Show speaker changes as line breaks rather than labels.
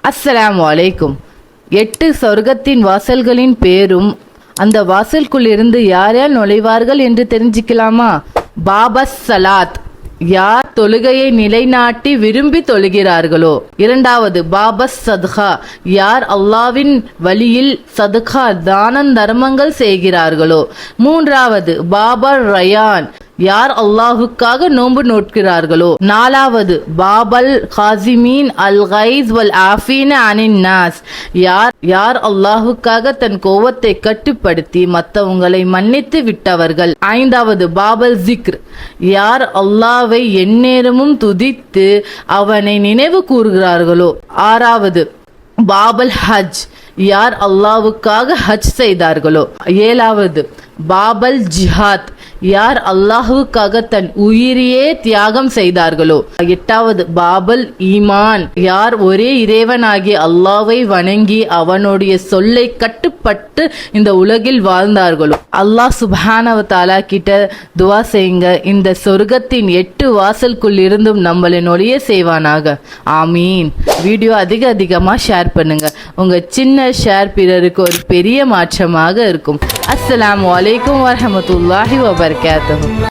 அஸ்ஸலாமு அலைக்கும். 8 சொர்க்கத்தின் வாசல்களின் பேரும் அந்த வாசலுக்குள் இருந்து யார் யார் நுழைவார்கள் என்று தெரிஞ்சுக்கலாமா? பாபஸ் சலாத், யார் தொழுகையை நிலைநாட்டி விரும்பி தொழுகிறார்களோ. இரண்டாவது பாபஸ் சதுகா, யார் அல்லாவின் வழியில் சதுகா தான தர்மங்கள் செய்கிறார்களோ. மூன்றாவது பாபர் ரயான், யார் அல்லாஹுக்காக நோன்பு நோட்கிறார்களோ. நாலாவது பாபல் காசிமீன் அல் கைஸ் வல் ஆஃபீன அனின் நாஸ், யார் அல்லாஹுக்காக தன் கோவத்தை கட்டுப்படுத்தி மற்றவங்களை மன்னித்து விட்டவர்கள். ஐந்தாவது பாபல் ஜிக்ர், யார் அல்லாவை எந்நேரமும் துதித்து அவனை நினைவு கூறுகிறார்களோ. ஆறாவது பாபல் ஹஜ், யார் அல்லாவுக்காக ஹஜ் செய்தார்களோ. ஏழாவது பாபல் ஜிஹாத், யார் அல்லாஹுக்காக தன் உயிரையே தியாகம் செய்தார்களோ. எட்டாவது பாபல் ஈமான், யார் ஒரே இறைவனாகிய அல்லாவை வணங்கி அவனுடைய சொல்லை கட்டுப்பட்டு இந்த உலகில் வாழ்ந்தார்களோ. அல்லாஹ் சுப்ஹானஹு தஆலா கிட்ட துவா செய்யுங்க, இந்த சொர்க்கத்தின் 8 வாசலுக்குள் இருந்தும் நம்மளை நுழைய செய்வானாக. ஆமீன். வீடியோ அதிகமா ஷேர் பண்ணுங்க. உங்க சின்ன ஷேர் பிறருக்கு ஒரு பெரிய மாற்றமாக இருக்கும். அஸ்ஸலாமு அலைக்கும் வரஹ்மத்துல்லாஹி வபரகாத்துஹு.